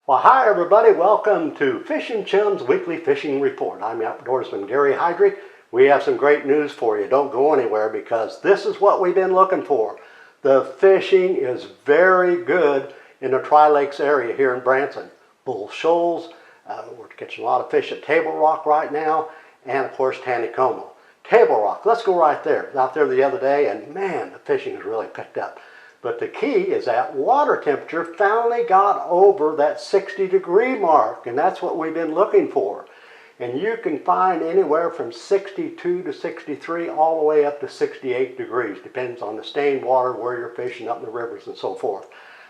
Well, hi everybody. Welcome to Fishing Chums Weekly Fishing Report. I'm outdoorsman Gary Hydry. We have some great news for you. Don't go anywhere because this is what we've been looking for. The fishing is very good in the Tri-Lakes area here in Branson. Bull Shoals, we're catching a lot of fish at Table Rock right now, and of course Taneycomo. Table Rock, let's go right there. I was out there the other day and man, the fishing has really picked up. But the key is that water temperature finally got over that 60-degree mark, and that's what we've been looking for. And you can find anywhere from 62 to 63 all the way up to 68 degrees. Depends on the stained water, where you're fishing up in the rivers and so forth.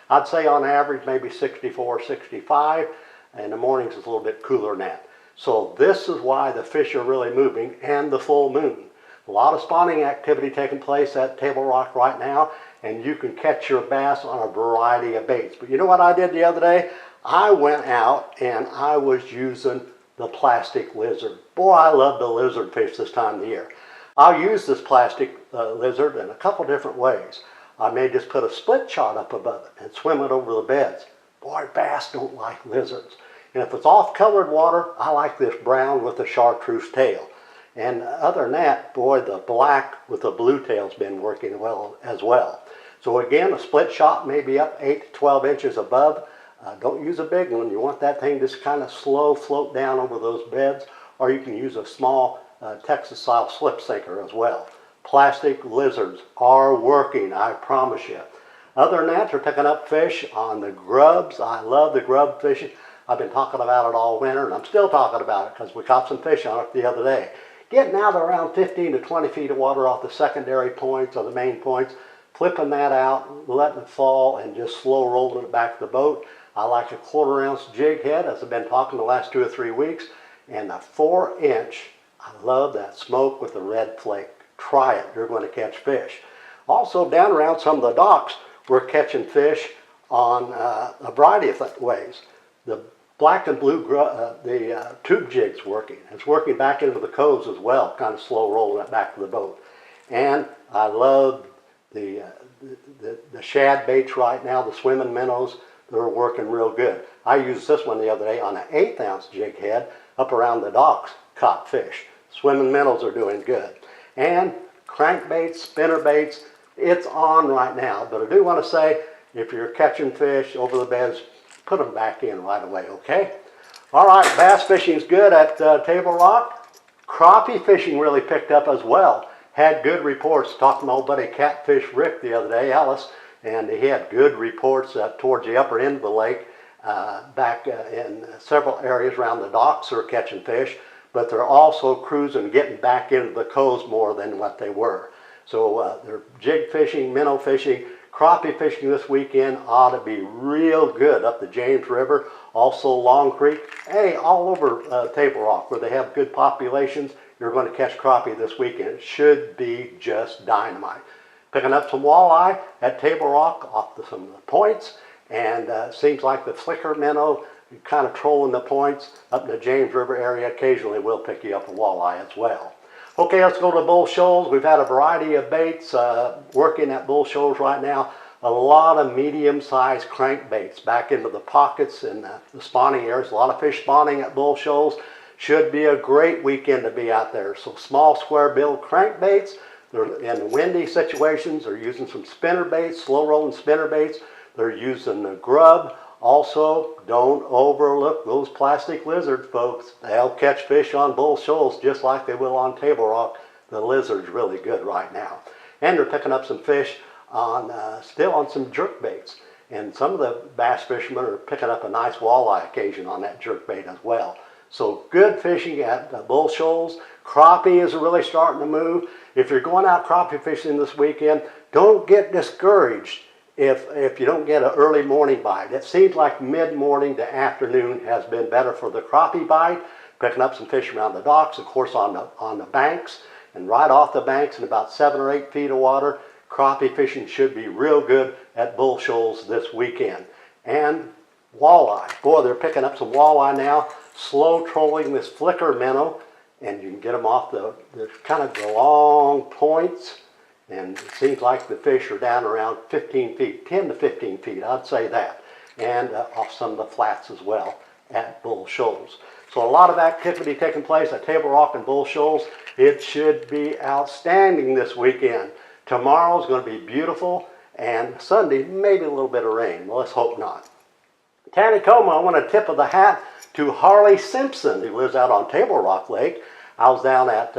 I'd say on average maybe 64, 65, and the mornings is a little bit cooler than that. So this is why the fish are really moving, and the full moon. A lot of spawning activity taking place at Table Rock right now, and you can catch your bass on a variety of baits. But you know what I did the other day? I went out and I was using the plastic lizard. Boy, I love the lizard fish this time of the year. I'll use this plastic lizard in a couple different ways. I may just put a split shot up above it and swim it over the beds. Boy, bass don't like lizards. And if it's off-colored water, I like this brown with the chartreuse tail. And other than that, boy, the black with the blue tail's been working well as well. So again, a split shot may be up 8 to 12 inches above. Don't use a big one. You want that thing just kind of slow float down over those beds, or you can use a small Texas-style slip sinker as well. Plastic lizards are working, I promise you. Other than that, they're picking up fish on the grubs. I love the grub fishing. I've been talking about it all winter, and I'm still talking about it because we caught some fish on it the other day. Getting out around 15 to 20 feet of water off the secondary points or the main points, flipping that out, letting it fall, and just slow rolling it back to the boat. I like a 1/4 ounce jig head, as I've been talking the last 2 or 3 weeks, and the 4-inch. I love that smoke with the red flake. Try it, you're going to catch fish. Also, down around some of the docks, we're catching fish on a variety of ways. The black and blue, tube jig's working. It's working back into the coves as well, kind of slow rolling it back to the boat. And I love the shad baits right now, the swimming minnows. They're working real good. I used this one the other day on an 1/8 ounce jig head up around the docks, caught fish. Swimming minnows are doing good. And crankbaits, spinner baits, it's on right now. But I do want to say, if you're catching fish over the beds, put them back in right away, okay? All right, bass fishing's good at Table Rock. Crappie fishing really picked up as well. Had good reports. Talked to my old buddy Catfish Rick the other day, Alice, and he had good reports towards the upper end of the lake, back in several areas around the docks are catching fish, but they're also cruising, getting back into the coves more than what they were. So they're jig fishing, minnow fishing, crappie fishing this weekend ought to be real good up the James River, also Long Creek, hey, all over Table Rock where they have good populations. You're going to catch crappie this weekend. It should be just dynamite. Picking up some walleye at Table Rock off some of the points, and seems like the flicker minnow kind of trolling the points up in the James River area. Occasionally we'll pick you up a walleye as well. Okay, let's go to Bull Shoals. We've had a variety of baits working at Bull Shoals right now. A lot of medium-sized crankbaits back into the pockets and the spawning areas. A lot of fish spawning at Bull Shoals. Should be a great weekend to be out there. So small square bill crankbaits. They're in windy situations. They're using some spinner baits, slow rolling spinner baits. They're using the grub. Also, don't overlook those plastic lizards, folks. They'll catch fish on Bull Shoals just like they will on Table Rock. The lizard's really good right now. And they're picking up some fish on still on some jerk baits. And some of the bass fishermen are picking up a nice walleye occasion on that jerk bait as well. So good fishing at Bull Shoals. Crappie is really starting to move. If you're going out crappie fishing this weekend, don't get discouraged if you don't get an early morning bite. It seems like mid-morning to afternoon has been better for the crappie bite. Picking up some fish around the docks, of course on the banks, and right off the banks in about 7 or 8 feet of water. Crappie fishing should be real good at Bull Shoals this weekend. And walleye. Boy, they're picking up some walleye now. Slow trolling this flicker minnow, and you can get them off the kind of the long points. And it seems like the fish are down around 15 feet, 10 to 15 feet, I'd say that. and off some of the flats as well at Bull Shoals. So a lot of activity taking place at Table Rock and Bull Shoals. It should be outstanding this weekend. Tomorrow's going to be beautiful, and Sunday maybe a little bit of rain. Well, let's hope not. Taneycomo, I want a tip of the hat to Harley Simpson, who lives out on Table Rock Lake. I was down at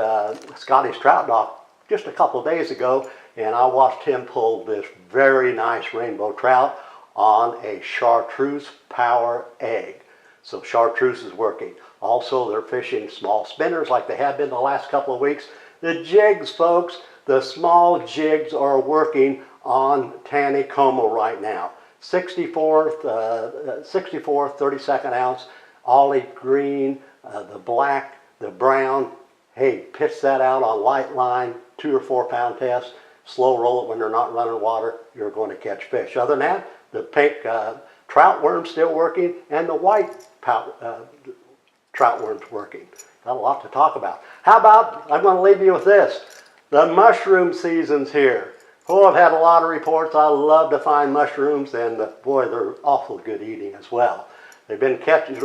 Scotty's Trout Dock just a couple of days ago, and I watched him pull this very nice rainbow trout on a chartreuse power egg. So chartreuse is working. Also, they're fishing small spinners like they have been the last couple of weeks. The jigs, folks, the small jigs are working on Taneycomo right now. 64th, 32nd ounce, olive green, the black, the brown. Hey, pitch that out on light line, 2 or 4 pound test. Slow roll it when they're not running water. You're going to catch fish. Other than that, the pink trout worm's still working, and the white trout worm's working. Got a lot to talk about. How about, I'm going to leave you with this. The mushroom season's here. Oh, I've had a lot of reports. I love to find mushrooms, and boy, they're awful good eating as well. They've been catching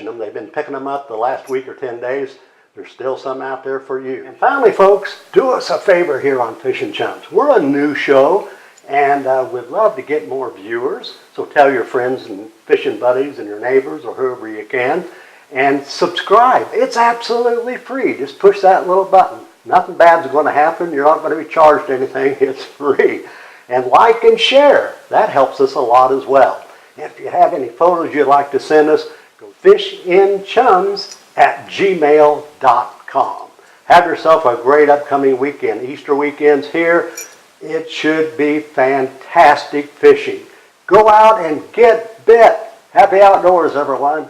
them. They've been picking them up the last week or 10 days. There's still some out there for you. And finally, folks, do us a favor here on Fishin' Chums. We're a new show, and we'd love to get more viewers. So tell your friends and fishing buddies and your neighbors or whoever you can, and subscribe. It's absolutely free. Just push that little button. Nothing bad's going to happen. You're not going to be charged anything. It's free. And like and share. That helps us a lot as well. If you have any photos you'd like to send us, go fishinchums@gmail.com. Have yourself a great upcoming weekend. Easter weekend's here. It should be fantastic fishing. Go out and get bit. Happy outdoors, everyone.